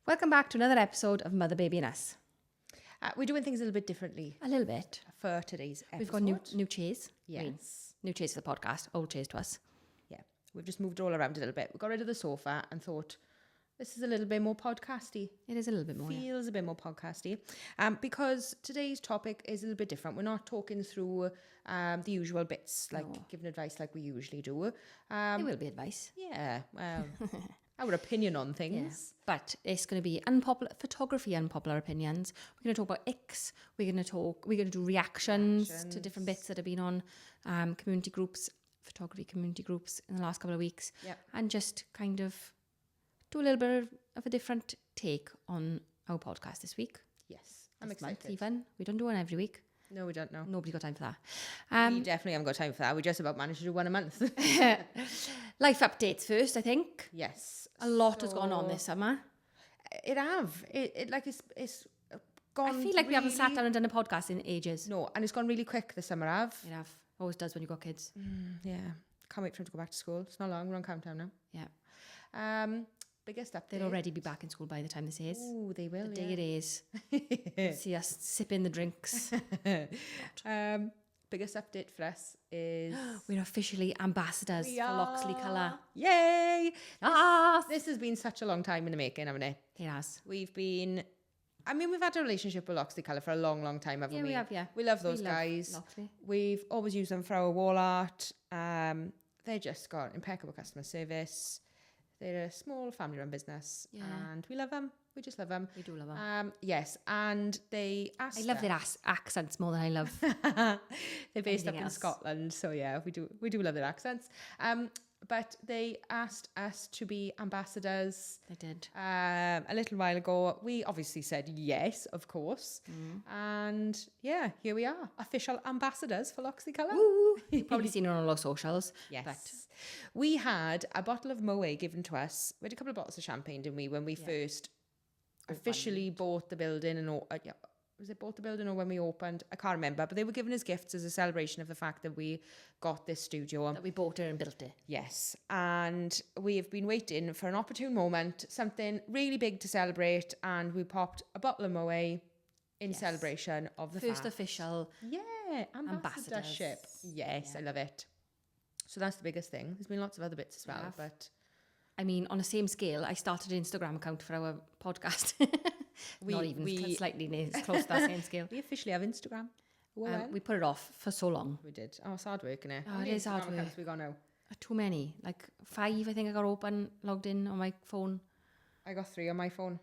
Welcome back to another episode of Mother, Baby and Us. We're doing things a little bit differently A little bit. for today's episode. We've got new chairs. Yes. I mean, new chairs for the podcast, old chairs to us. Yeah. We've just moved it all around a little bit. We got rid of the sofa and thought this is a little bit more podcasty. It is a little bit more. Feels a bit more podcasty. Because today's topic is a little bit different. We're not talking through the usual bits, like giving advice like we usually do. There will be advice. Yeah. Well, our opinion on things. Yeah. But it's going to be photography unpopular opinions. We're going to talk about icks. We're going to do reactions to different bits that have been on community groups, photography community groups in the last couple of weeks. Yep. And just kind of do a little bit of a different take on our podcast this week. Yes. I'm This month excited. even. We don't do one every week. No, we don't know. Nobody's got time for that. We definitely haven't got time for that. We just about managed to do one a month. Life updates first, I think. Yes. A lot has gone on this summer. It have. It's gone. I feel like we haven't sat really- down and done a podcast in ages. No, and it's gone really quick this summer, have. It have. Always does when you've got kids. Yeah. Can't wait for him to go back to school. It's not long. We're on countdown now. Yeah. Biggest update. They'll already be back in school by the time this is. Oh, they will. The day it is. See us sipping the drinks. Biggest update for us is We're officially ambassadors for Loxley Colour. Yay! Ah, This has been such a long time in the making, haven't it? it has. We've had a relationship with Loxley Colour for a long, long time, haven't Yeah, we? we have, yeah. We love those We love guys. Loxley. We've always used them for our wall art. They just got impeccable customer service. They're a small family-run business, Yeah. and we love them. We just love them. We do love them. Yes, and they asked. I love their accents more than I love. They're based up anything in else. Scotland, so yeah, we do love their accents. But they asked us to be ambassadors They did. a little while ago. We obviously said yes, of course, and yeah, here we are, official ambassadors for Loxley Colour. You've probably seen it on all our socials. Yes. But We had a bottle of Moet given to us. We had a couple of bottles of champagne, didn't we, when we first officially bought the building? And was it bought the building or when we opened? I can't remember. But they were given as gifts as a celebration of the fact that we got this studio. that we bought it and built it. Yes. And we have been waiting for an opportune moment, something really big to celebrate. And we popped a bottle of Moet in celebration of the First fact. official. Yeah, ambassadorship. Yes, Yeah. I love it. So that's the biggest thing. There's been lots of other bits as well, Have. but I mean, on the same scale, I started an Instagram account for our podcast. Not even slightly close to that same scale. we officially have Instagram. Well, We put it off for so long. we did. Oh, it's hard work, innit? Oh, How it many is hard Instagram work. accounts we got now? Too many. Like 5, I think I got logged in on my phone. I got 3 on my phone.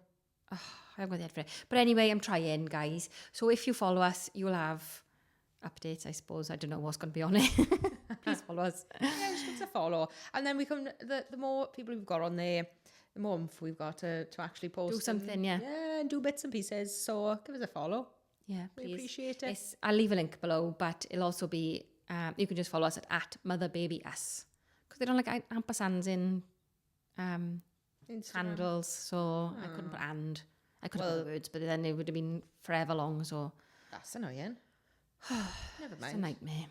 I haven't got the head for it. But anyway, I'm trying, guys. So if you follow us, you'll have updates, I suppose. I don't know what's going to be on it. Please follow us. Yeah, just give us a follow. And then we can, the more people we've got on there, the more oomph we've got to actually post. Do something, yeah. Yeah, and do bits and pieces. So give us a follow. Yeah, We please. appreciate it. I'll leave a link below, but it'll also be, you can just follow us at motherbabyus. Because they don't like ampersands in Instagram. handles, so I couldn't put and. I could have put the words, but then it would have been forever long, so That's annoying. Never it's a mind. nightmare.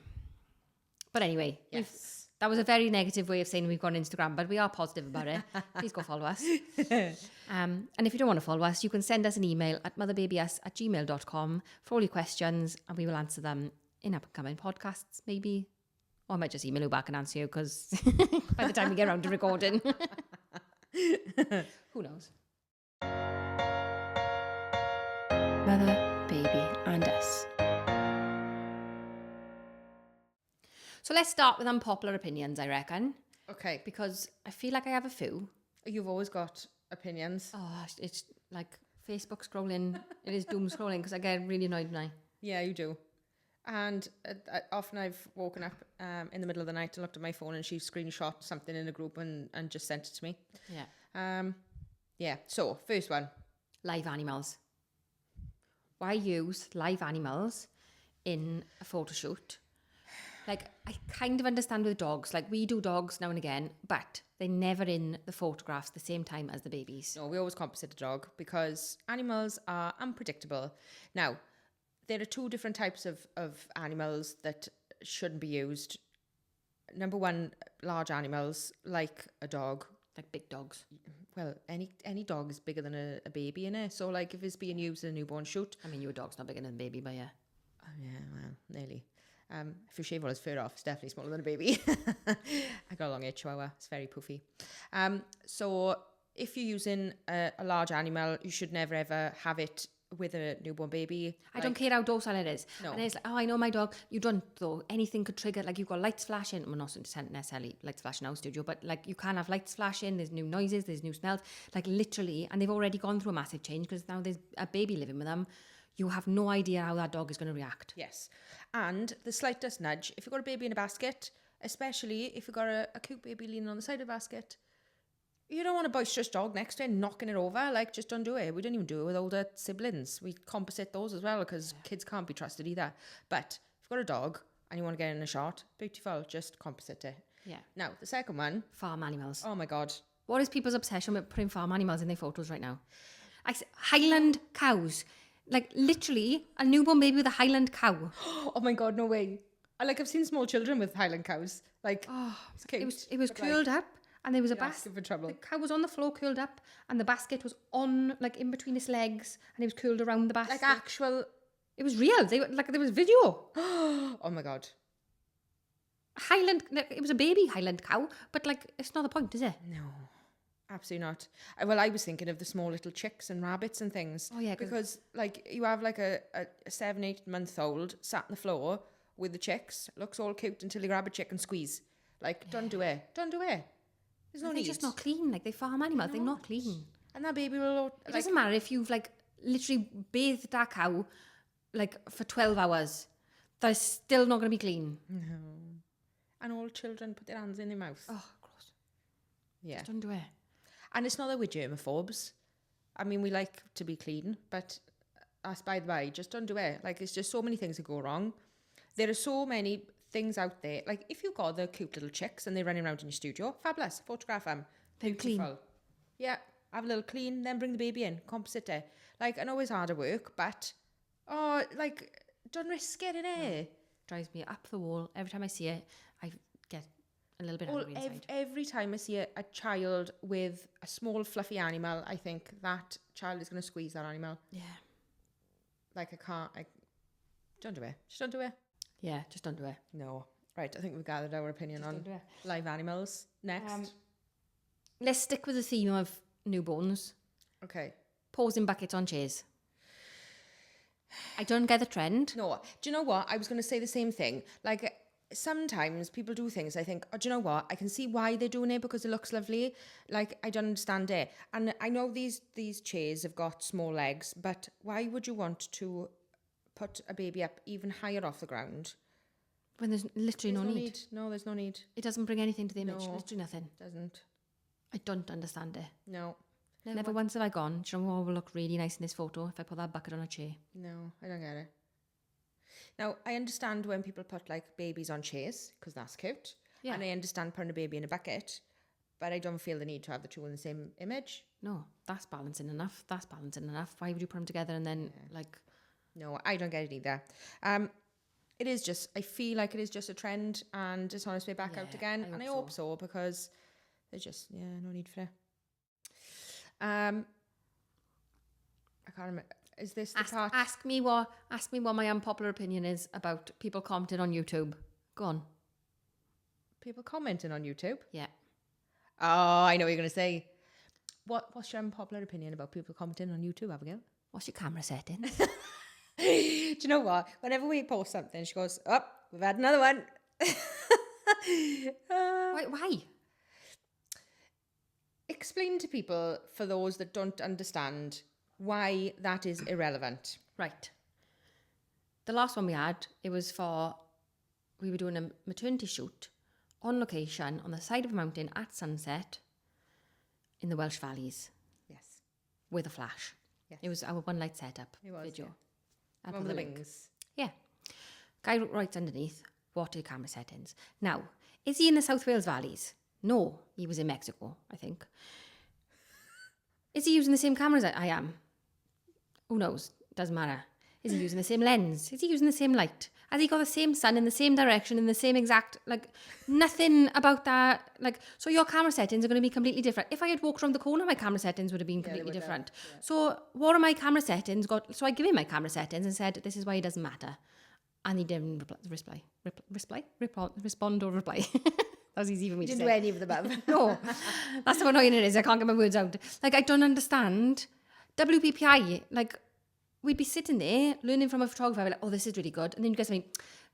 But anyway, Yes. that was a very negative way of saying we've got on Instagram, but we are positive about it. Please go follow us. And if you don't want to follow us, you can send us an email at motherbabyus@gmail.com for all your questions, and we will answer them in upcoming podcasts, maybe. Or I might just email you back and answer you, because by the time we get around to recording. Who knows? Mother, baby, and us. So let's start with unpopular opinions, I reckon, Okay. because I feel like I have a few. You've always got opinions. Oh, it's like Facebook scrolling. It is doom scrolling because I get really annoyed now. Yeah, you do. And often I've woken up in the middle of the night and looked at my phone and she screenshot something in a group and just sent it to me. Yeah. Yeah, so first one. Live animals. Why use live animals in a photo shoot? Like, I kind of understand with dogs. Like, we do dogs now and again, but they're never in the photographs the same time as the babies. No, we always compensate a dog because animals are unpredictable. Now, there are 2 different types of animals that shouldn't be used. Number one, large animals like a dog. Like big dogs. well, any dog is bigger than a baby, innit? So, like, if it's being used in a newborn shoot. I mean, your dog's not bigger than a baby, but yeah. Oh, yeah, well, nearly. If you shave all his fur off, it's definitely smaller than a baby. I got a long-haired chihuahua. It's very poofy. So if you're using a large animal, you should never, ever have it with a newborn baby. I don't care how docile it is. No. And it's like, oh, I know my dog. You don't, though. Anything could trigger, like, you've got lights flashing. Well, not necessarily lights flashing in our studio, but, like, you can have lights flashing. There's new noises. There's new smells. Like, literally, and they've already gone through a massive change because now there's a baby living with them. You have no idea how that dog is going to react. Yes. And the slightest nudge, if you've got a baby in a basket, especially if you've got a cute baby leaning on the side of the basket, you don't want a boisterous dog next to it knocking it over. Like, just don't do it. We don't even do it with older siblings. We composite those as well because kids can't be trusted either. But if you've got a dog and you want to get in a shot, beautiful, just composite it. Yeah. Now, the second one. Farm animals. Oh, my God. What is people's obsession with putting farm animals in their photos right now? Highland cows. Like, literally, a newborn baby with a Highland cow. Oh, my God, no way. I've seen small children with Highland cows. Like, it's cute. It was curled up. And there was a basket. For trouble. The cow was on the floor curled up, and the basket was on, like, in between his legs, and it was curled around the basket. Like actual. It was real. There was video. Oh my God. Highland. It was a baby Highland cow, but, like, it's not the point, is it? No, absolutely not. Well, I was thinking of the small little chicks and rabbits and things. Oh yeah, because like you have like a 7-8 month old sat on the floor with the chicks, looks all cute until you grab a chick and squeeze. Like, don't do it. Don't do it. There's no need. They're just not clean. Like, they farm animals. They're not clean. And that baby will. It doesn't matter if you've, like, literally bathed that cow, like, for 12 hours. They're still not going to be clean. No. And all children put their hands in their mouth. Oh, gross. Yeah. Just don't do it. And it's not that we're germaphobes. I mean, we like to be clean, but that's by the way, just don't do it. Like, there's just so many things that go wrong. There are so many things out there. Like, if you've got the cute little chicks and they're running around in your studio, fabulous, photograph them. They're clean. Yeah, have a little clean, then bring the baby in, composite it. Like, I know it's harder work, but, like, don't risk it, innit? Drives me up the wall. Every time I see it, I get a little bit angry inside. Every time I see a child with a small fluffy animal, I think that child is going to squeeze that animal. Yeah. Like, don't do it. Just don't do it. Yeah, just don't do it. No. Right, I think we've gathered our opinion on live animals. Next. Let's stick with the theme of newborns. Okay. Posing buckets on chairs. I don't get the trend. No. Do you know what? I was going to say the same thing. Like, sometimes people do things, I think, oh, do you know what? I can see why they're doing it because it looks lovely. Like, I don't understand it. And I know these chairs have got small legs, but why would you want to put a baby up even higher off the ground? When there's literally no need. No, there's no need. It doesn't bring anything to the image. No. Literally nothing. Doesn't. I don't understand it. No. Never once have I gone, do you know what will look really nice in this photo if I put that bucket on a chair? No, I don't get it. Now, I understand when people put, like, babies on chairs, because that's cute. Yeah. And I understand putting a baby in a bucket, but I don't feel the need to have the two in the same image. No, that's balancing enough. That's balancing enough. Why would you put them together and then, like... No, I don't get it either. It is just, I feel like it is just a trend and it's on its way back out again. I hope so because there's just, no need for it. I can't remember. Is this the part? Ask me what my unpopular opinion is about people commenting on YouTube. Go on. People commenting on YouTube? Yeah. Oh, I know what you're going to say. What's your unpopular opinion about people commenting on YouTube, Abigail? What's your camera settings? Do you know what? Whenever we post something, she goes, "Oh, we've had another one." Why? Explain to people, for those that don't understand, why that is irrelevant. Right. The last one we had, we were doing a maternity shoot on location on the side of a mountain at sunset in the Welsh Valleys. Yes. With a flash. Yes. It was our one light setup video. Yeah. One with the wings. Yeah. Guy writes underneath, what are your camera settings? Now, is he in the South Wales Valleys? No, he was in Mexico, I think. Is he using the same cameras I am? Who knows? Doesn't matter. Is he using the same lens? Is he using the same light? Has he got the same sun in the same direction, in the same exact, like, nothing about that, like, so your camera settings are going to be completely different. If I had walked around the corner, my camera settings would have been completely different. So what are my camera settings got? So I give him my camera settings and said, this is why it doesn't matter. And he didn't respond or reply. That was easy for me to say. Didn't do any of the above. No, that's how annoying it is. I can't get my words out. Like, I don't understand. WPPI, like, we'd be sitting there learning from a photographer, like, oh, this is really good. And then you guys me,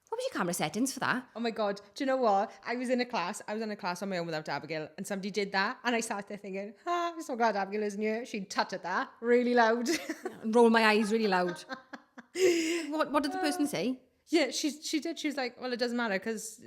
what was your camera settings for that? Oh my God. Do you know what? I was in a class on my own without Abigail, and somebody did that. And I sat there thinking, I'm so glad Abigail isn't here. She'd tutted that really loud. And roll my eyes really loud. What did the person say? Yeah, she did. She was like, well, it doesn't matter because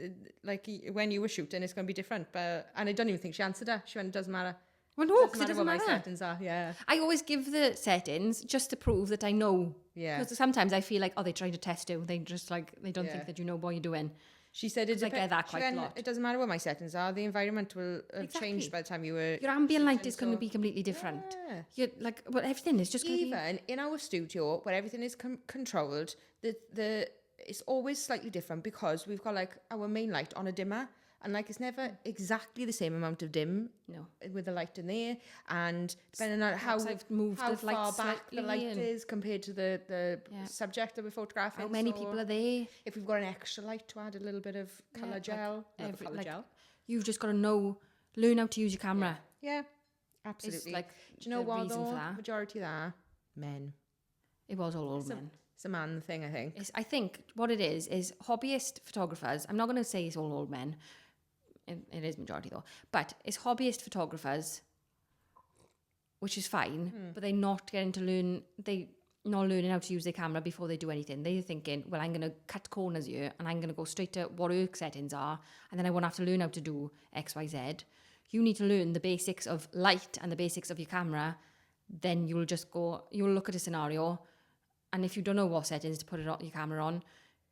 like when you were shooting, it's going to be different. And I don't even think she answered her. She went, it doesn't matter. Well, no, because it doesn't what matter. my settings are. Yeah. I always give the settings just to prove that I know. Yeah. Because sometimes I feel like, oh, they're trying to test you. They just like, they don't think that you know what you're doing. She said I get that quite a lot. It doesn't matter what my settings are. The environment will have changed by the time you were... Your ambient light is going to be completely different. Yeah. You're like, well, everything is just going to be... Even in our studio, where everything is controlled, it's always slightly different because we've got like our main light on a dimmer, and like it's never exactly the same amount of dim with the light in there, and depending on how far back the light is compared to the subject that we're photographing. How many people are there? If we've got an extra light to add a little bit of colour gel. Gel. You've just got to learn how to use your camera. Yeah, absolutely. Like, do you know what though? For that. Majority of that, men. It was all old men. It's a man thing, I think. I think what it is hobbyist photographers. I'm not going to say it's all old men. It is majority though. But it's hobbyist photographers, which is fine, but they're not getting to learn. They're not learning how to use their camera before they do anything. They're thinking, well, I'm going to cut corners here and I'm going to go straight to what work settings are, and then I won't have to learn how to do X, Y, Z. You need to learn the basics of light and the basics of your camera. Then you'll look at a scenario, and if you don't know what settings to put your camera on,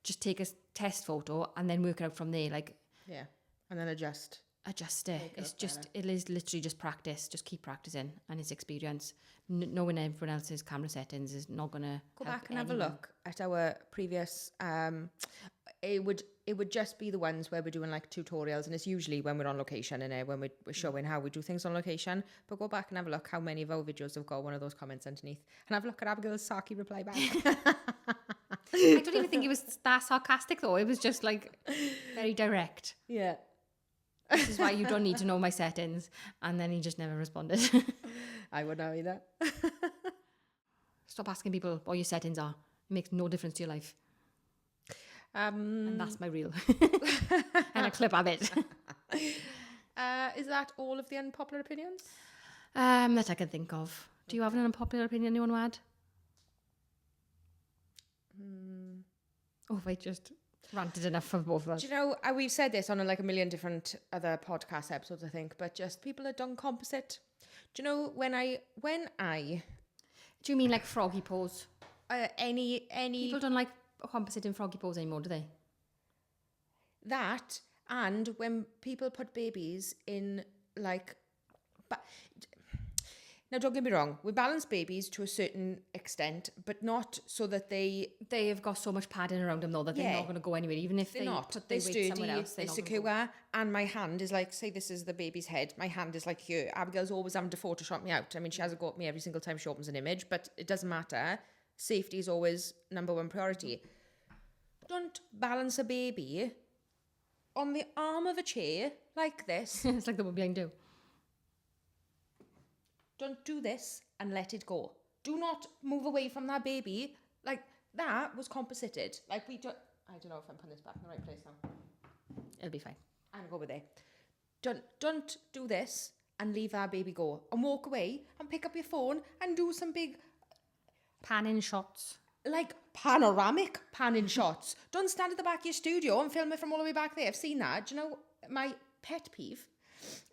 just take a test photo and then work it out from there. Like, yeah, and then adjust it. It is literally just practice. Just keep practicing, and it's experience. Knowing everyone else's camera settings is not gonna go back and have a look at our previous. It would just be the ones where we're doing like tutorials, and it's usually when we're on location and when we're showing how we do things on location. But go back and have a look how many of our videos have got one of those comments underneath, and have a look at Abigail's sarky reply back. I don't even think it was that sarcastic though. It was just like very direct. Yeah. This is why you don't need to know my settings. And then he just never responded. I wouldn't know either. Stop asking people what your settings are. It makes no difference to your life. And that's my reel. And a clip of it. Is that all of the unpopular opinions? That I can think of. Do you have an unpopular opinion you want to add? Oh, I just ranted enough for both of us. Do you know, we've said this on like a million different other podcast episodes, I think, but just people that don't composite. Do you know when I do you mean like froggy pose? Any people don't like composite and froggy pose anymore, do they? That, and when people put babies in like, now don't get me wrong, we balance babies to a certain extent, but not so that they have got so much padding around them though that they're not going to go anywhere, even if they're put their weight somewhere else. They're secure, and my hand is like, say this is the baby's head, my hand is like here. Abigail's always having to Photoshop me out. I mean, she has a go at me every single time she opens an image, but it doesn't matter. Safety is always number one priority. Don't balance a baby on the arm of a chair like this. It's like the one behind you. Don't do this and let it go. Do not move away from that baby. Like, that was composited. Like, I don't know if I'm putting this back in the right place now. It'll be fine. I'm going to go with it. Don't do this and leave that baby go. And walk away and pick up your phone and do some big... panning shots. Like, panoramic panning shots. Don't stand at the back of your studio and film it from all the way back there. I've seen that. Do you know, my pet peeve...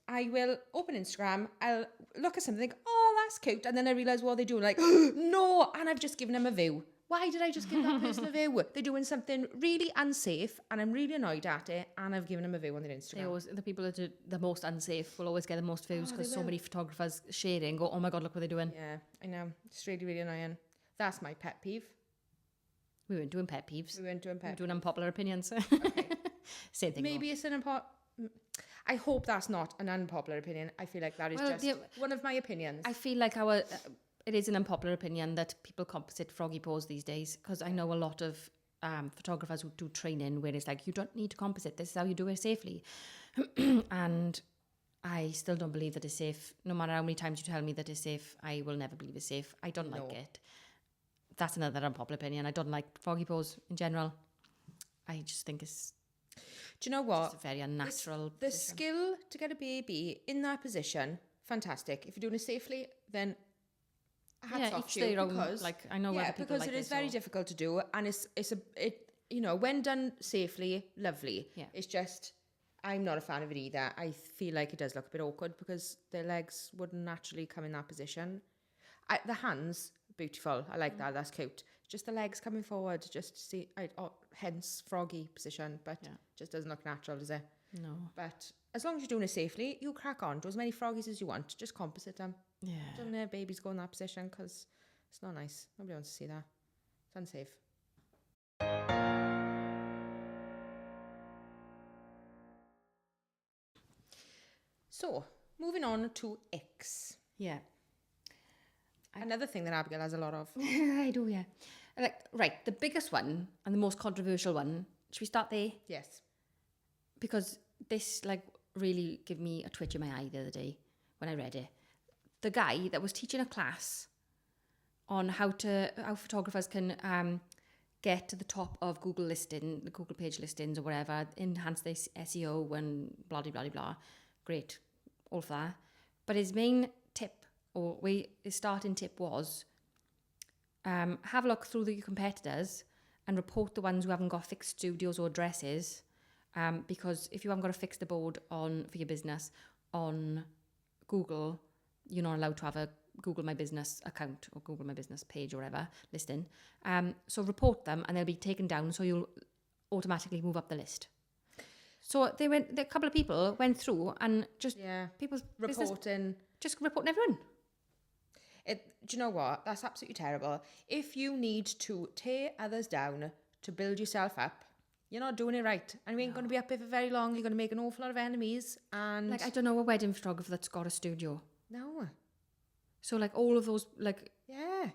I will open Instagram, I'll look at something, think, oh, that's cute, and then I realise what they're doing, like, no, and I've just given them a view. Why did I just give that person a view? They're doing something really unsafe, and I'm really annoyed at it, and I've given them a view on their Instagram. The people that are the most unsafe will always get the most views because so many photographers sharing go, oh my God, look what they're doing. Yeah, I know. It's really, really annoying. That's my pet peeve. We weren't doing pet peeves. We weren't doing We were pet. doing unpopular opinions. Okay. Same thing. Maybe it's an I hope that's not an unpopular opinion. I feel like that is just one of my opinions. I feel like it is an unpopular opinion that people composite froggy paws these days, because I know a lot of photographers who do training where it's like, you don't need to composite. This is how you do it safely. And I still don't believe that it's safe. No matter how many times you tell me that it's safe, I will never believe it's safe. I don't like it. That's another unpopular opinion. I don't like froggy paws in general. I just think it's... Do you know what? It's a very unnatural The position. skill to get a baby in that position, fantastic. If you're doing it safely, then hats off each to you, their own, because like, I know other people because like it is this, very so- difficult to do, and when done safely, lovely. Yeah. It's just, I'm not a fan of it either. I feel like it does look a bit awkward because their legs wouldn't naturally come in that position. The hands, beautiful. I like that. That's cute. Just the legs coming forward, just see, hence froggy position, but just doesn't look natural, does it? No. But as long as you're doing it safely, you crack on. Do as many froggies as you want. Just composite them. Yeah. Don't let babies go in that position, because it's not nice. Nobody wants to see that. It's unsafe. So, moving on to Icks. Yeah. Another thing that Abigail has a lot of. I do, yeah. Right, the biggest one and the most controversial one. Should we start there? Yes. Because this, really gave me a twitch in my eye the other day when I read it. The guy that was teaching a class on how photographers can get to the top of Google the Google page listings or whatever, enhance their SEO and blah, blah, blah, blah. Great, all for that. But his main tip, his starting tip was, have a look through your competitors and report the ones who haven't got fixed studios or addresses, because if you haven't got a fixed abode for your business on Google, you're not allowed to have a Google My Business account or Google My Business page or whatever listing. So report them and they'll be taken down, so you'll automatically move up the list. So a couple of people went through and just people's reporting, just reporting everyone. Do you know what? That's absolutely terrible. If you need to tear others down to build yourself up, you're not doing it right. And you ain't going to be up here for very long. You're going to make an awful lot of enemies. And I don't know a wedding photographer that's got a studio. No. So all of those, yeah.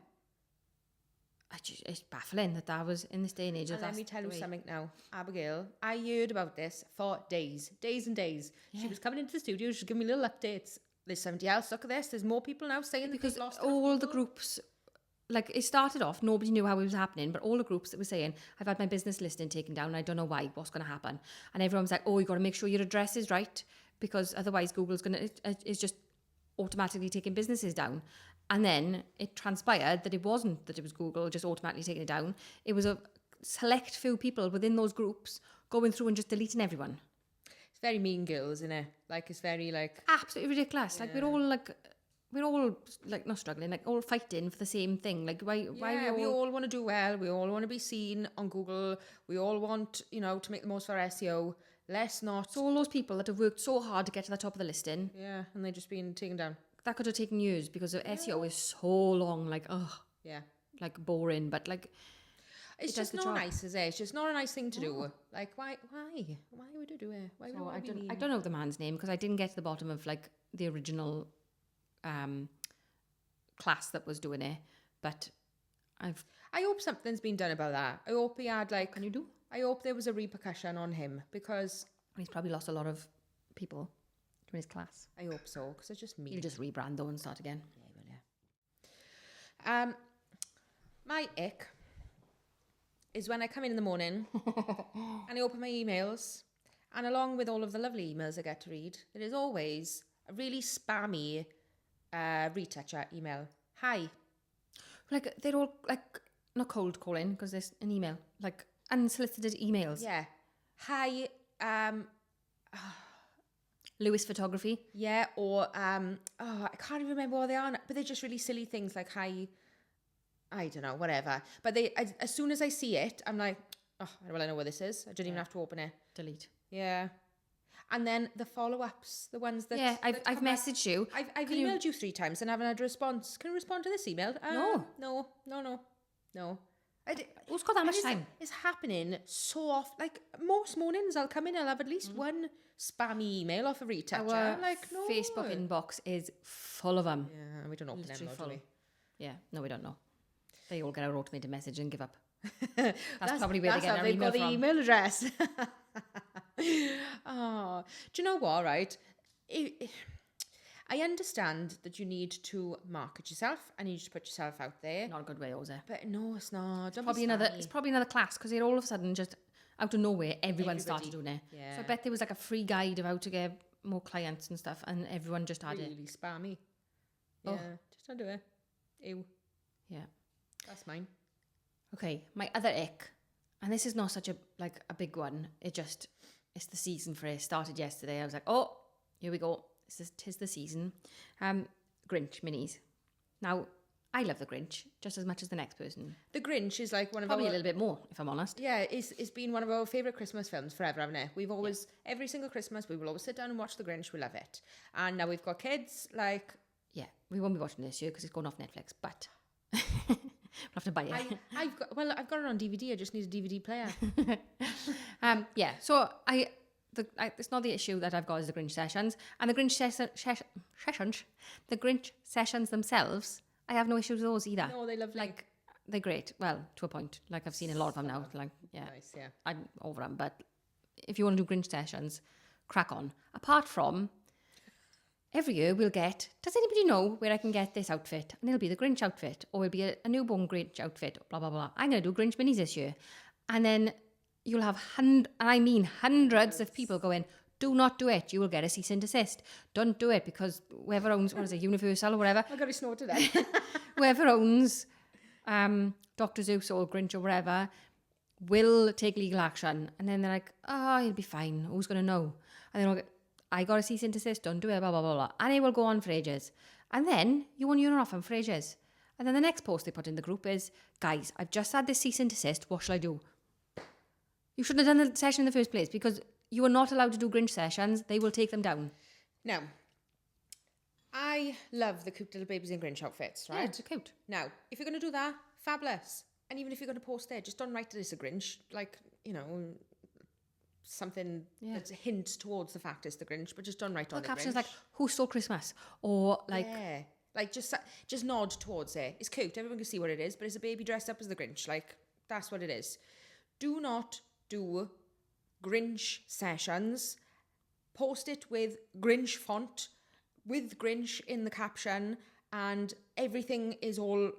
It's baffling that was in this day and age. And let me tell you something now, Abigail. I heard about this for days and days. Yeah. She was coming into the studio. She was giving me little updates. There's somebody else. Look at this. There's more people now saying because that they've lost all the groups. It started off, nobody knew how it was happening, but all the groups that were saying, I've had my business listing taken down, and I don't know why, what's going to happen. And everyone's like, you got to make sure your address is right, because otherwise Google's is just automatically taking businesses down. And then it transpired that it wasn't that it was Google just automatically taking it down. It was a select few people within those groups going through and just deleting everyone. It's very Mean Girls, isn't it? It's very absolutely ridiculous. Yeah. We're all not struggling, all fighting for the same thing. Why we all want to do well. We all want to be seen on Google. We all want, to make the most of our SEO. Let's not. So all those people that have worked so hard to get to the top of the listing. Yeah, and they've just been taken down. That could have taken years because the SEO is so long, yeah. Boring, but it's just not nice, is it? It's just not a nice thing to do. Why would you do it? Why so I don't know the man's name because I didn't get to the bottom of the original class that was doing it, but I hope something's been done about that. I hope he had Can you do? I hope there was a repercussion on him because he's probably lost a lot of people to his class. I hope so, because it's just me. He'll just rebrand though and start again. Yeah. My ick is when I come in the morning and I open my emails, and along with all of the lovely emails I get to read, there is always a really spammy retoucher email. Hi. They're all not cold calling because there's an email, unsolicited emails. Yeah. Hi. Lewis Photography. Yeah, or I can't even remember what they are, but they're just really silly things like hi. I don't know, whatever. But as soon as I see it, I'm like, I know what this is. I don't even have to open it. Delete. Yeah. And then the follow-ups, the ones that... Yeah, I've messaged you. I've emailed you 3 times and haven't had a response. Can you respond to this email? No. Who's got that much time? It's happening so often. Like, most mornings I'll come in, I'll have at least one spammy email off a retoucher. Our Like, no. Facebook inbox is full of them. Yeah, we don't open them, Literally though, do we? Yeah, no, we don't know. They all get our automated message and give up. That's probably where they get how our they've email got the from. email address. Oh, do you know what, right? I understand that you need to market yourself and you need to put yourself out there. Not a good way, Jose. But no, it's not. Don't Probably be another. spammy. It's probably another class because all of a sudden, just out of nowhere, everyone started doing it. Yeah. So I bet there was like a free guide of how to get more clients and stuff, and everyone just had it. Really spammy. Oh. Yeah, just don't do it. Ew. Yeah. That's mine. Okay, my other ick, and this is not such a big one. It's the season for it. Started yesterday. I was like, oh, here we go. Tis the season. Grinch minis. Now, I love the Grinch just as much as the next person. The Grinch is like one of Probably our... a little bit more, if I'm honest. Yeah, it's been one of our favourite Christmas films forever, haven't it? We've always, every single Christmas, we will always sit down and watch The Grinch. We love it. And now we've got kids, like... Yeah, we won't be watching this year because it's going off Netflix, but we'll have to buy it. I've got it on DVD. I just need a DVD player. Yeah, so it's not the issue that I've got is the Grinch sessions. And the Grinch sessions, the Grinch sessions themselves, I have no issues with those either. No, they love Like, they're great. Well, to a point. Like, I've seen a lot of them now. Like, yeah. Nice, yeah. I'm over them. But if you want to do Grinch sessions, crack on. Apart from, every year we'll get, does anybody know where I can get this outfit? And it'll be the Grinch outfit. Or it'll be a newborn Grinch outfit. Blah, blah, blah. I'm going to do Grinch minis this year. And then you'll have hundreds of people going, do not do it. You will get a cease and desist. Don't do it because whoever owns, what is it, Universal or whatever. I got to snort to that. Whoever owns Dr. Zeus or Grinch or whatever will take legal action. And then they're like, oh, you'll be fine. Who's going to know? And then I got a cease and desist. Don't do it, blah, blah, blah, blah. And it will go on for ages. And then you won't hear off them for ages. And then the next post they put in the group is, guys, I've just had this cease and desist. What shall I do? You shouldn't have done the session in the first place because you are not allowed to do Grinch sessions. They will take them down. Now, I love the cute little babies in Grinch outfits, right? Yeah, it's cute. Now, if you're going to do that, fabulous. And even if you're going to post there, just don't write that it's a Grinch. Like, something that hints towards the fact it's the Grinch, but just don't write on the captions Grinch. like, who stole Christmas? Or like... Yeah. Like, just nod towards it. It's cute. Everyone can see what it is, but it's a baby dressed up as the Grinch. Like, that's what it is. Do not do Grinch sessions. Post it with Grinch font, with Grinch in the caption, and everything is all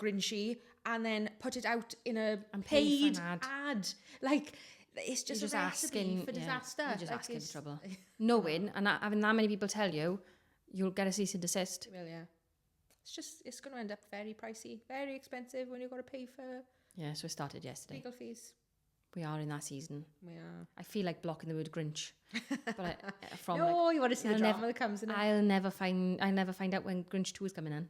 Grinchy, and then put it out in a paid ad. Like, it's just a recipe for disaster. You're just asking for trouble. Knowing, and having that many people tell you, you'll get a cease and desist. Well, yeah. It's going to end up very pricey, very expensive when you've got to pay for Yeah, so it started yesterday. legal fees. We are in that season. We are. I feel like blocking the word Grinch. But You want to see the drama that comes in it. I'll never find out when Grinch 2 is coming in.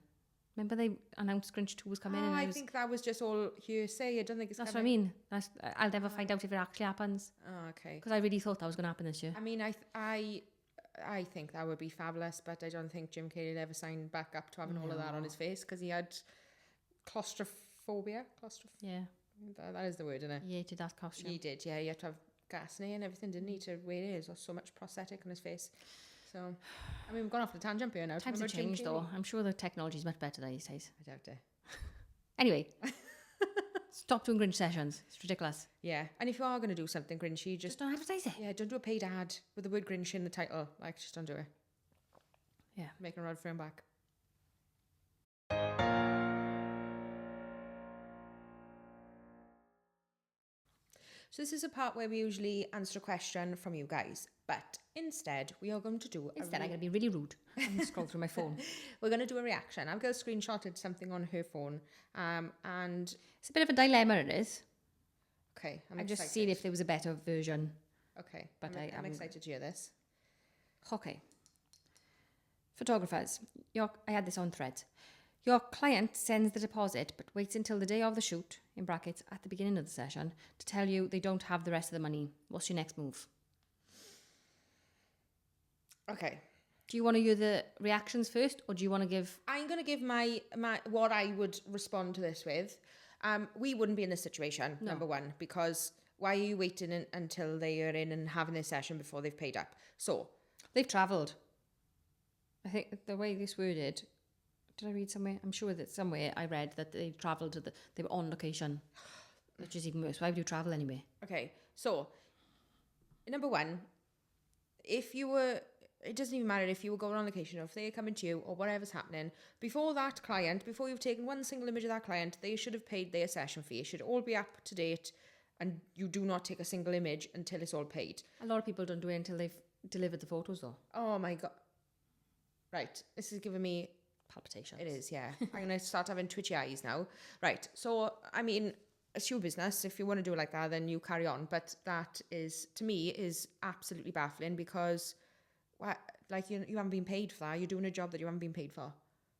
Remember they announced Grinch 2 was coming in? I think that was just all hearsay. I don't think it's That's coming. what I mean. I'll never find out if it actually happens. Oh, okay. Because I really thought that was going to happen this year. I mean, I think that would be fabulous, but I don't think Jim Carrey would ever sign back up to having all of that on his face because he had claustrophobia. Yeah. That is the word, isn't it? He hated that costume. He did, yeah. He had to have gas in it and everything, didn't he, to wear his or so much prosthetic on his face. So, I mean, we've gone off the tangent here now. Times have changed, though. I'm sure the technology is much better these days. I doubt it. Anyway, stop doing Grinch sessions. It's ridiculous. Yeah, and if you are going to do something Grinchy, Just don't advertise it. yeah, don't do a paid ad with the word Grinch in the title. Like, just don't do it. Yeah. Make a rod for him back. So this is a part where we usually answer a question from you guys, but instead we are going to do I'm going to be really rude and scroll through my phone. We're going to do a reaction. Abigail screenshotted something on her phone, and It's a bit of a dilemma, it is. okay, I'm just seeing if there was a better version. Okay, but I'm excited to hear this. Okay. Photographers, I had this on Threads. Your client sends the deposit but waits until the day of the shoot, in brackets, at the beginning of the session, to tell you they don't have the rest of the money. What's your next move? Okay. Do you want to hear the reactions first, or do you want to give... I'm going to give my what I would respond to this with. We wouldn't be in this situation, No. number one, because why are you waiting until they are in and having their session before they've paid up? So They've travelled. I think the way this worded, did I read somewhere? I'm sure that somewhere I read that they travelled they were on location, which is even worse. Why would you travel anyway? okay, so number one, if you were, it doesn't even matter if you were going on location or if they're coming to you or whatever's happening, before that client, before you've taken one single image of that client, they should have paid their session fee. It should all be up to date, and you do not take a single image until it's all paid. A lot of people don't do it until they've delivered the photos, though. Oh my God. Right, this is giving me... Palpitations. It is, yeah. I'm going to start having twitchy eyes now. Right, so, I mean, it's your business. If you want to do it like that, then you carry on. But that is, to me, is absolutely baffling because, like, you haven't been paid for that. You're doing a job that you haven't been paid for.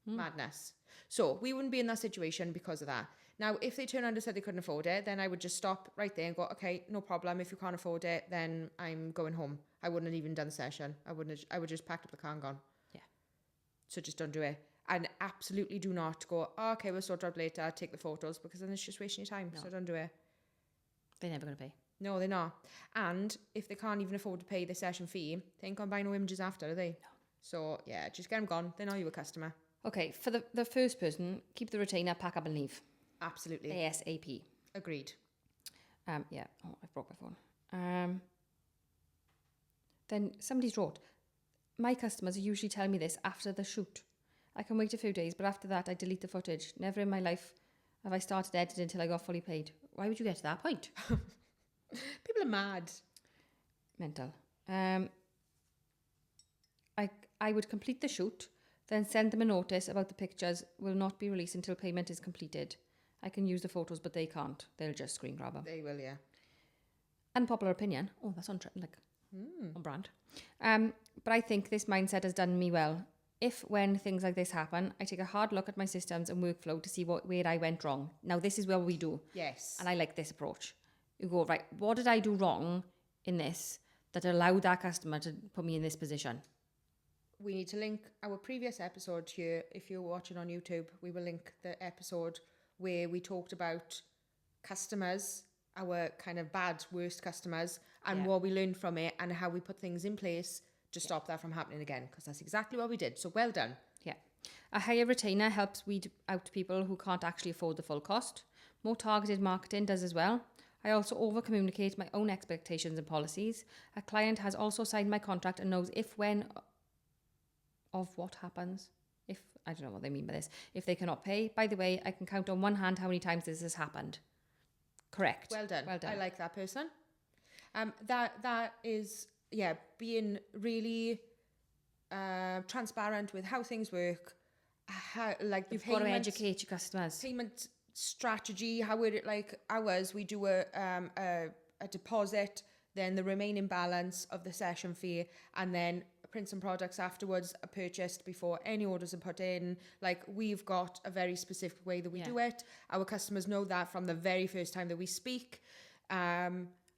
Madness. So, we wouldn't be in that situation because of that. Now, if they turned around and said they couldn't afford it, then I would just stop right there and go, okay, no problem. If you can't afford it, then I'm going home. I wouldn't have even done the session. I would just packed up the car and gone. Yeah. So just don't do it. And absolutely do not go, oh, okay, we'll sort it out later, take the photos, because then it's just wasting your time. No. So don't do it. They're never going to pay. No, they're not. And if they can't even afford to pay the session fee, they ain't going to buy no images after, are they? No. So, yeah, just get them gone. They know you're a customer. Okay, for the first person, keep the retainer, pack up and leave. Absolutely. ASAP. Agreed. Yeah. Oh, I broke my phone. Then somebody's wrote, my customers usually tell me this after the shoot. I can wait a few days, but after that I delete the footage. Never in my life have I started editing until I got fully paid. Why would you get to that point? People are mad. Mental. I would complete the shoot, then send them a notice about the pictures will not be released until payment is completed. I can use the photos, but they can't. They'll just screen grab them. They will, yeah. Unpopular opinion. Oh, that's on brand. But I think this mindset has done me well. If, when things like this happen, I take a hard look at my systems and workflow to see where I went wrong. Now, this is what we do. Yes. And I like this approach. You go, right, what did I do wrong in this that allowed that customer to put me in this position? We need to link our previous episode here. If you're watching on YouTube, we will link the episode where we talked about customers, our kind of bad, worst customers, and what we learned from it and how we put things in place to stop that from happening again, because that's exactly what we did. So well done. Yeah. A higher retainer helps weed out people who can't actually afford the full cost. More targeted marketing does as well. I also over-communicate my own expectations and policies. A client has also signed my contract and knows if, when, of what happens. If, I don't know what they mean by this. If they cannot pay. By the way, I can count on one hand how many times this has happened. Correct. Well done. Well done. I like that person. That is... yeah, being really transparent with how things work, how You've got to educate your customers. Payment strategy, how it like ours, we do a deposit, then the remaining balance of the session fee, and then prints and products afterwards are purchased before any orders are put in. Like, we've got a very specific way that we do it. Our customers know that from the very first time that we speak.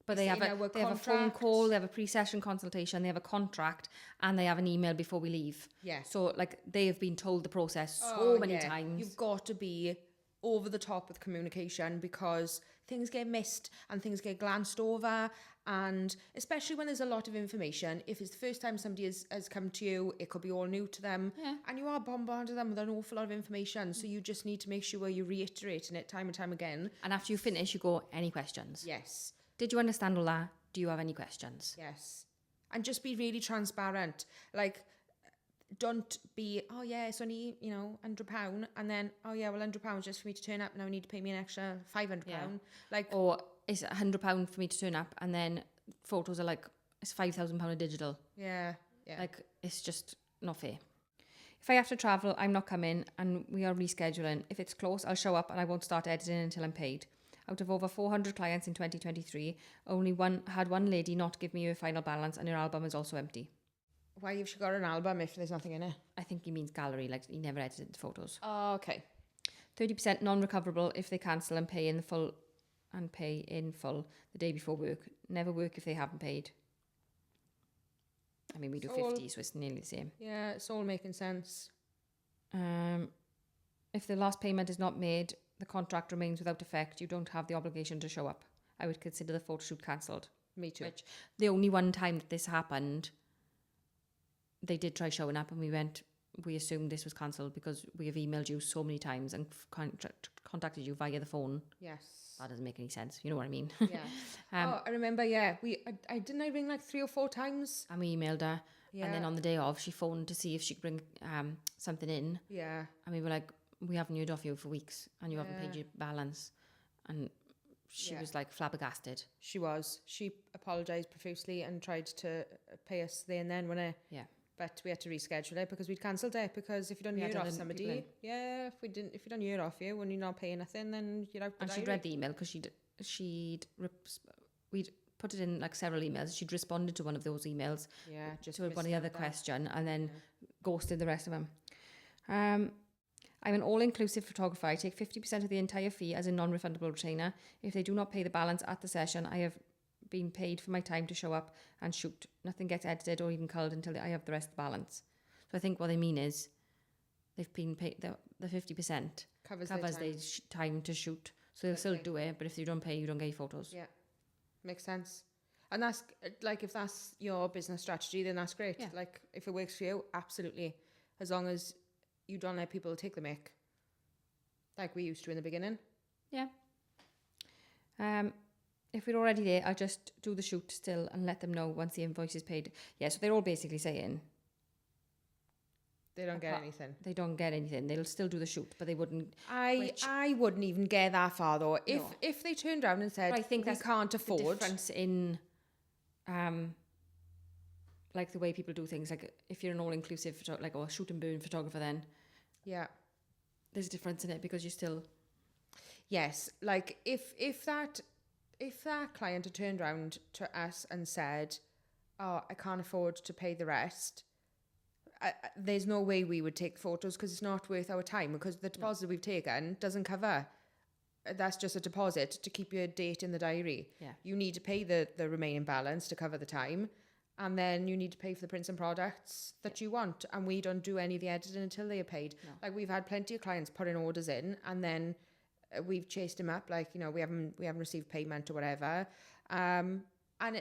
But they have a phone call, they have a pre-session consultation, they have a contract, and they have an email before we leave. Yeah. So, like, they have been told the process so many times. You've got to be over the top with communication, because things get missed and things get glanced over, and especially when there's a lot of information. If it's the first time somebody has come to you, it could be all new to them, and you are bombarding them with an awful lot of information. So you just need to make sure you're reiterating it time and time again. And after you finish, you go, any questions? Yes. Did you understand all that? Do you have any questions? Yes. And just be really transparent. Like, don't be, oh yeah, it's only, £100, and then, oh yeah, well, £100 just for me to turn up, now you need to pay me an extra £500. Yeah. Like, or it's £100 for me to turn up, and then photos are like, it's £5,000 a digital. Yeah. Like, it's just not fair. If I have to travel, I'm not coming, and we are rescheduling. If it's close, I'll show up, and I won't start editing until I'm paid. Out of over 400 clients in 2023, only one lady not give me her final balance, and her album is also empty. Why have she got an album if there's nothing in it? I think he means gallery, like he never edited the photos. Oh, okay. 30% non-recoverable if they cancel and pay in full the day before work. Never work if they haven't paid. I mean, we do 50, so it's nearly the same. Yeah, it's all making sense. If the last payment is not made, the contract remains without effect. You don't have the obligation to show up. I would consider the photo shoot cancelled. Me too. Which, the only one time that this happened, they did try showing up, and we assumed this was cancelled because we have emailed you so many times and contacted you via the phone. Yes. That doesn't make any sense. You know what I mean? Yeah. I remember, I didn't I ring like 3 or 4 times? And we emailed her. Yeah. And then on the day of, she phoned to see if she could bring something in. Yeah. And we were like, we haven't heard of you for weeks and you haven't paid your balance. And she was like flabbergasted. She was. She apologised profusely and tried to pay us there and then, Yeah. But we had to reschedule it because we'd cancelled it, because if you don't hear off somebody, if you don't hear off you when you're not paying nothing, then you're out the And she'd read the email because we'd put it in like several emails. She'd responded to one of those emails. Yeah, just to one of the other question, and then ghosted the rest of them. I'm an all-inclusive photographer. I take 50% of the entire fee as a non-refundable retainer. If they do not pay the balance at the session, I have been paid for my time to show up and shoot. Nothing gets edited or even culled until I have the rest of the balance. So I think what they mean is they've been paid the 50% covers their time to shoot. So they'll still do it, but if you don't pay, you don't get your photos. Yeah, makes sense. And that's like, if that's your business strategy, then that's great. Yeah. Like, if it works for you, absolutely. As long as you don't let people take the mick, like we used to in the beginning. Yeah. If we're already there, I'll just do the shoot still and let them know once the invoice is paid. Yeah, so they're all basically saying they don't get anything. They don't get anything. They'll still do the shoot, but they wouldn't. I wouldn't even get that far though. If they turned around and said, I think we can't afford. The difference in, like the way people do things. Like if you're an all-inclusive or a shoot and burn photographer, then there's a difference in it because you still. Yes, like if that client had turned around to us and said, "Oh, I can't afford to pay the rest," there's no way we would take photos because it's not worth our time, because the deposit we've taken doesn't cover. That's just a deposit to keep your date in the diary. Yeah. You need to pay the remaining balance to cover the time, and then you need to pay for the prints and products that you want, and we don't do any of the editing until they are paid. No. Like, we've had plenty of clients putting orders in, and then we've chased them up, like, we haven't received payment or whatever. And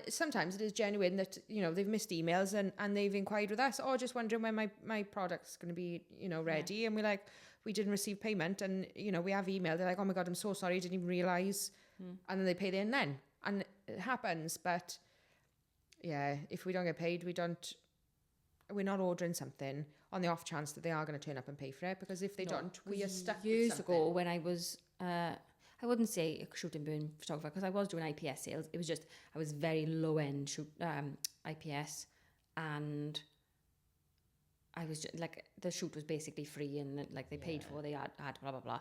sometimes it is genuine that, they've missed emails and they've inquired with us, just wondering when my product's going to be, ready. Yeah. And we're like, we didn't receive payment. And, we have emailed. They're like, oh my God, I'm so sorry. I didn't even realise. And then they pay then. And it happens. But yeah, if we don't get paid, we're not ordering something on the off chance that they are going to turn up and pay for it. Because if they don't, we are stuck years with something. ago when I was... I wouldn't say a shoot and burn photographer because I was doing IPS sales. It was just, I was very low end IPS, and I was just, like, the shoot was basically free, and like they paid for, they had blah, blah, blah.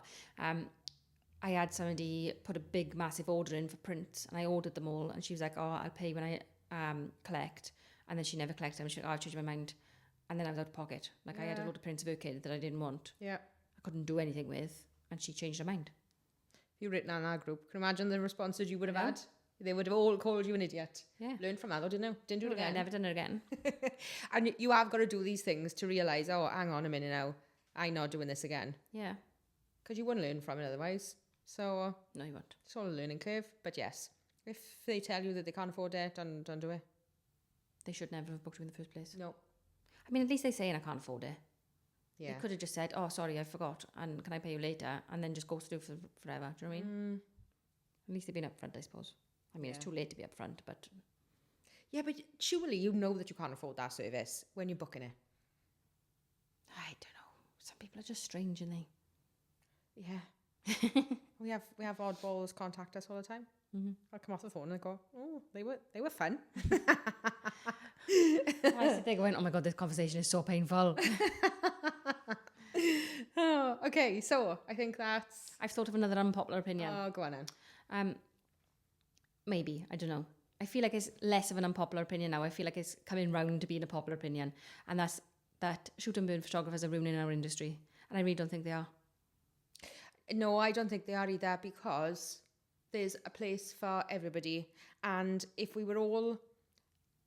I had somebody put a big massive order in for prints, and I ordered them all, and she was like, oh, I'll pay when I collect. And then she never collected them. She was like, oh, I'll change my mind. And then I was out of pocket. Like, I had a load of prints of her kid that I didn't want. Yeah. I couldn't do anything with, and she changed her mind. You've written on our group. Can you imagine the responses you would have had? They would have all called you an idiot. Yeah. Learn from that, though, didn't do it again. I never done it again. And you have got to do these things to realise, oh, hang on a minute now, I'm not doing this again. Yeah. Because you wouldn't learn from it otherwise. So no, you won't. It's all a learning curve. But yes, if they tell you that they can't afford it, don't do it. They should never have booked you in the first place. No. I mean, at least they say, and I can't afford it. Yeah. They could have just said, oh, sorry, I forgot, and can I pay you later? And then just go through for forever. Do you know what I mean? At least they've been upfront, I suppose. I mean, it's too late to be upfront, but... Yeah, but surely you know that you can't afford that service when you're booking it. I don't know. Some people are just strange, aren't they? Yeah. we have oddballs contact us all the time. Mm-hmm. I'll come off the phone and go, oh, they were fun. I sit there going, oh my God, this conversation is so painful. Oh, okay, so I think that's... I've thought of another unpopular opinion. Oh, go on then. Maybe, I don't know. I feel like it's less of an unpopular opinion now. I feel like it's coming round to being a popular opinion. And that's that shoot and burn photographers are ruining our industry. And I really don't think they are. No, I don't think they are either, because there's a place for everybody. And if we were all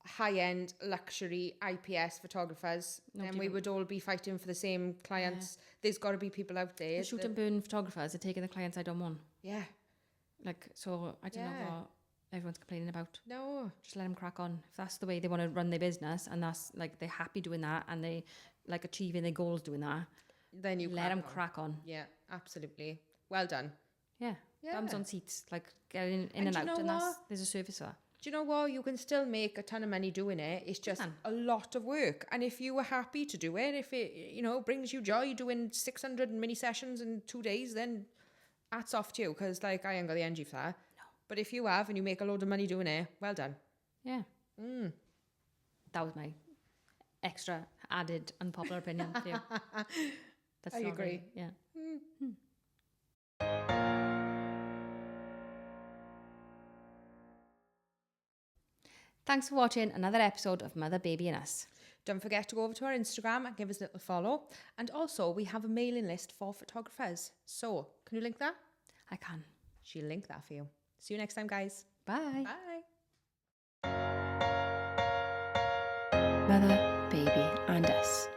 high-end luxury IPS photographers, then we would all be fighting for the same clients. There's got to be people out there. The shoot and burn photographers are taking the clients I don't want. Yeah. Like, so I don't know what everyone's complaining about. No. Just let them crack on. If that's the way they want to run their business and that's like they're happy doing that and they like achieving their goals doing that, then you let them crack on. Yeah, absolutely. Well done. Yeah. Bums on seats, like getting in and out, and there's a service for that. Do you know what? You can still make a ton of money doing it. It's just a lot of work. And if you were happy to do it, if it, you know, brings you joy doing 600 mini sessions in 2 days, then hats off to you. Because, like, I ain't got the energy for that. No. But if you have and you make a load of money doing it, well done. Yeah. That was my extra added unpopular opinion for you. That's I agree. Yeah. Thanks for watching another episode of Mother, Baby and Us. Don't forget to go over to our Instagram and give us a little follow. And also, we have a mailing list for photographers. So, can you link that? I can. She'll link that for you. See you next time, guys. Bye. Bye. Mother, Baby and Us.